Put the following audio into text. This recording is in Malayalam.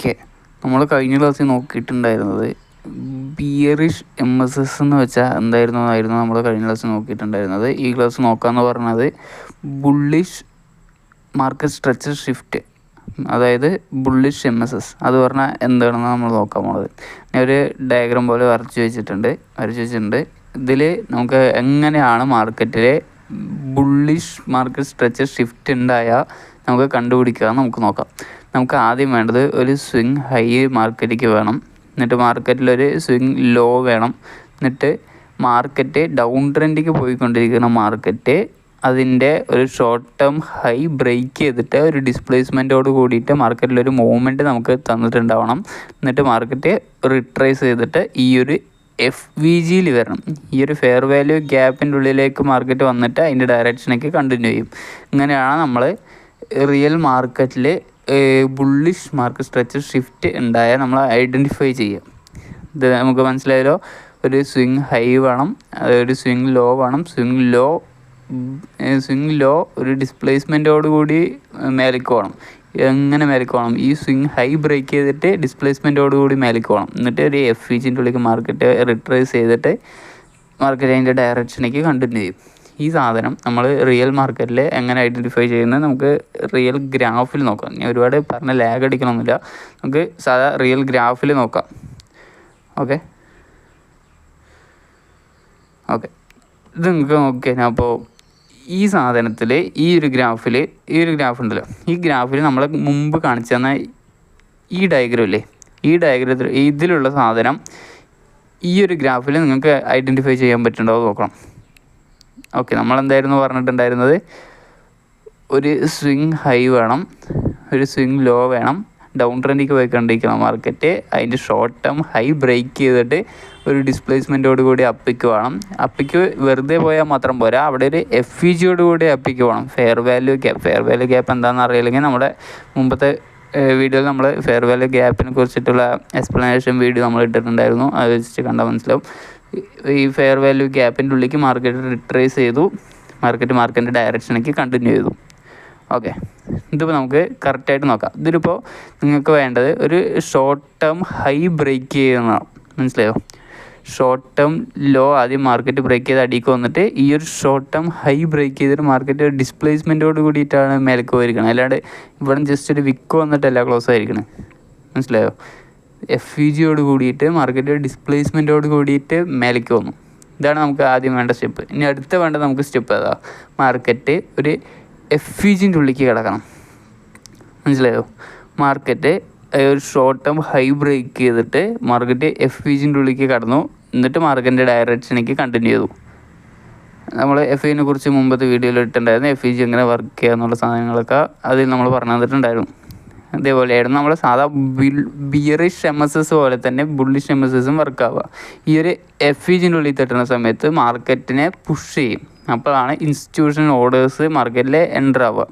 ഓക്കെ, നമ്മൾ കഴിഞ്ഞ ക്ലാസ്സിൽ നോക്കിയിട്ടുണ്ടായിരുന്നത് ബിയറിഷ് MSS എന്ന് വെച്ചാൽ എന്തായിരുന്നു നമ്മൾ കഴിഞ്ഞ ക്ലാസ് നോക്കിയിട്ടുണ്ടായിരുന്നത്. ഈ ക്ലാസ് നോക്കാമെന്ന് പറഞ്ഞത് ബുള്ളിഷ് മാർക്കറ്റ് സ്ട്രക്ചർ ഷിഫ്റ്റ്, അതായത് ബുള്ളിഷ് MSS അത് പറഞ്ഞാൽ എന്താണെന്ന് നമ്മൾ നോക്കാൻ പോണത്. ഞാൻ ഒരു ഡയഗ്രാം പോലെ വരച്ച് വെച്ചിട്ടുണ്ട്. ഇതിൽ നമുക്ക് എങ്ങനെയാണ് മാർക്കറ്റിലെ ബുള്ളിഷ് മാർക്കറ്റ് സ്ട്രക്ചർ ഷിഫ്റ്റ് ഉണ്ടായാൽ നമുക്ക് കണ്ടുപിടിക്കുക നമുക്ക് നോക്കാം. നമുക്ക് ആദ്യം വേണ്ടത് ഒരു സ്വിങ് ഹൈ മാർക്കറ്റിലേക്ക് വേണം, എന്നിട്ട് മാർക്കറ്റിലൊരു സ്വിങ് ലോ വേണം, എന്നിട്ട് മാർക്കറ്റ് ഡൗൺ ട്രെൻഡിലേക്ക് പോയിക്കൊണ്ടിരിക്കുന്ന മാർക്കറ്റ് അതിൻ്റെ ഒരു ഷോർട്ട് ടേം ഹൈ ബ്രേക്ക് ചെയ്തിട്ട് ഒരു ഡിസ്പ്ലേസ്മെൻറ്റോട് കൂടിയിട്ട് മാർക്കറ്റിലൊരു മൂവ്മെൻറ്റ് നമുക്ക് തന്നിട്ടുണ്ടാവണം. എന്നിട്ട് മാർക്കറ്റ് റിട്രേസ് ചെയ്തിട്ട് ഈ ഒരു FVGയിൽ വരണം. ഈ ഒരു ഫെയർ വാല്യൂ ഗ്യാപ്പിൻ്റെ ഉള്ളിലേക്ക് മാർക്കറ്റ് വന്നിട്ട് അതിൻ്റെ ഡയറക്ഷനേക്ക് കണ്ടിന്യൂ ചെയ്യും. ഇങ്ങനെയാണ് നമ്മൾ റിയൽ മാർക്കറ്റിൽ ബുള്ളിഷ് മാർക്കറ്റ് സ്ട്രക്ചർ ഷിഫ്റ്റ് ഉണ്ടായാൽ നമ്മൾ ഐഡൻറ്റിഫൈ ചെയ്യുക. ഇത് നമുക്ക് മനസ്സിലായല്ലോ. ഒരു സ്വിങ് ഹൈ വേണം, ഒരു സ്വിങ് ലോ വേണം. സ്വിങ് ലോ ഒരു ഡിസ്പ്ലേസ്മെൻറ്റോട് കൂടി മേലേക്ക് വേണം. എങ്ങനെ മേലേക്ക് വേണം? ഈ സ്വിങ് ഹൈ ബ്രേക്ക് ചെയ്തിട്ട് ഡിസ്പ്ലേസ്മെൻറ്റോട് കൂടി മേലേക്ക് വേണം. എന്നിട്ട് ഒരു FVGൻ്റെ ഉള്ളിലേക്ക് മാർക്കറ്റ് റിട്രേസ് ചെയ്തിട്ട് മാർക്കറ്റ് അതിൻ്റെ ഡയറക്ഷനേക്ക് കണ്ടിന്യൂ ചെയ്യും. ഈ സാധനം നമ്മൾ റിയൽ മാർക്കറ്റിൽ എങ്ങനെ ഐഡൻറ്റിഫൈ ചെയ്യുന്നത് നമുക്ക് റിയൽ ഗ്രാഫിൽ നോക്കാം. ഞാൻ ഒരുപാട് പറഞ്ഞ ലാഗ് അടിക്കണമെന്നില്ല, നമുക്ക് സാധാ റിയൽ ഗ്രാഫിൽ നോക്കാം. ഓക്കെ, ഇത് നിങ്ങൾക്ക് നോക്കിയാൽ അപ്പോൾ ഈ സാധനത്തിൽ ഈ ഒരു ഗ്രാഫ് ഉണ്ടല്ലോ, ഈ ഗ്രാഫിൽ നമ്മൾ മുമ്പ് കാണിച്ചു തന്ന ഈ ഡയഗ്രം ഇല്ലേ, ഈ ഡയഗ്രത്തിൽ ഇതിലുള്ള സാധനം ഈ ഒരു ഗ്രാഫിൽ നിങ്ങൾക്ക് ഐഡൻറ്റിഫൈ ചെയ്യാൻ പറ്റുന്നുണ്ടോ നോക്കണം. ഓക്കെ, നമ്മളെന്തായിരുന്നു പറഞ്ഞിട്ടുണ്ടായിരുന്നത്? ഒരു സ്വിങ് ഹൈ വേണം, ഒരു സ്വിങ് ലോ വേണം, ഡൗൺ ട്രെൻഡിലേക്ക് പോയിക്കൊണ്ടിരിക്കണം മാർക്കറ്റ് അതിൻ്റെ ഷോർട്ട് ടേം ഹൈ ബ്രേക്ക് ചെയ്തിട്ട് ഒരു ഡിസ്പ്ലേസ്മെൻറ്റോട് കൂടി അപ്പിക്ക് വേണം. അപ്പിക്ക് വെറുതെ പോയാൽ മാത്രം പോരാ, അവിടെ ഒരു FVGയോട് കൂടി അപ്പിക്ക് വേണം. ഫെയർ വാല്യൂ ഗ്യാപ്പ് എന്താണെന്ന് അറിയില്ലെങ്കിൽ നമ്മുടെ മുമ്പത്തെ വീഡിയോയിൽ നമ്മൾ ഫെയർ വാല്യൂ ഗ്യാപ്പിനെ കുറിച്ചിട്ടുള്ള എക്സ്പ്ലനേഷൻ വീഡിയോ നമ്മൾ ഇട്ടിട്ടുണ്ടായിരുന്നു. അത് വെച്ചിട്ട് കണ്ടാൽ മനസ്സിലാവും. ഈ ഫെയർ വാല്യൂ ഗ്യാപ്പിൻ്റെ ഉള്ളിലേക്ക് മാർക്കറ്റ് റിട്രേസ് ചെയ്തു, മാർക്കറ്റിൻ്റെ ഡയറക്ഷനേക്ക് കണ്ടിന്യൂ ചെയ്തു. ഓക്കെ, ഇതിപ്പോൾ നമുക്ക് കറക്റ്റായിട്ട് നോക്കാം. ഇതിലിപ്പോൾ നിങ്ങൾക്ക് വേണ്ടത് ഒരു ഷോർട്ട് ടേം ഹൈ ബ്രേക്ക് ചെയ്യുന്നതാണ്, മനസ്സിലായോ? ഷോർട്ട് ടേം ലോ ആദ്യം മാർക്കറ്റ് ബ്രേക്ക് ചെയ്ത് അടിക്ക് വന്നിട്ട് ഈ ഒരു ഷോർട്ട് ടേം ഹൈ ബ്രേക്ക് ചെയ്തിട്ട് മാർക്കറ്റ് ഡിസ്പ്ലേസ്മെൻറ്റോട് കൂടിയിട്ടാണ് മേലേക്ക് പോയിരിക്കുന്നത്. അല്ലാണ്ട് ഇവിടെ ജസ്റ്റ് ഒരു വിക്ക് വന്നിട്ടല്ല ക്ലോസ് ആയിരിക്കണം, മനസ്സിലായോ? FVGയോട് കൂടിയിട്ട് മാർക്കറ്റ് ഡിസ്പ്ലേസ്മെൻറ്റോട് കൂടിയിട്ട് മേലേക്ക് വന്നു. ഇതാണ് നമുക്ക് ആദ്യം വേണ്ട സ്റ്റെപ്പ്. ഇനി അടുത്ത വേണ്ട നമുക്ക് സ്റ്റെപ്പ് ഏതാ? മാർക്കറ്റ് ഒരു FVGൻ്റെ ഉള്ളിലേക്ക് കിടക്കണം, മനസ്സിലായോ? മാർക്കറ്റ് ഒരു ഷോർട്ട് ടേം ഹൈ ബ്രേക്ക് ചെയ്തിട്ട് മാർക്കറ്റ് FVGൻ്റെ ഉള്ളിലേക്ക് കടന്നു, എന്നിട്ട് മാർക്കറ്റിൻ്റെ ഡയറക്ഷനേക്ക് കണ്ടിന്യൂ ചെയ്തു. നമ്മൾ FVGനെ കുറിച്ച് മുമ്പത്തെ വീഡിയോയിൽ ഇട്ടുണ്ടായിരുന്നു. FVG എങ്ങനെ വർക്ക് ചെയ്യുക എന്നുള്ള സാധനങ്ങളൊക്കെ അതിൽ നമ്മൾ പറഞ്ഞു തന്നിട്ടുണ്ടായിരുന്നു. അതേപോലെയായിരുന്നു നമ്മൾ സാധാ ബിയറിഷ് MSS പോലെ തന്നെ ബുള്ളിഷ് MSSും വർക്കാവുക. ഈ ഒരു FVGൻ്റെ ഉള്ളിൽ തട്ടുന്ന സമയത്ത് മാർക്കറ്റിനെ പുഷ് ചെയ്യും. അപ്പോഴാണ് ഇൻസ്റ്റിറ്റ്യൂഷണൽ ഓർഡേഴ്സ് മാർക്കറ്റിൽ എൻ്റർ ആവുക.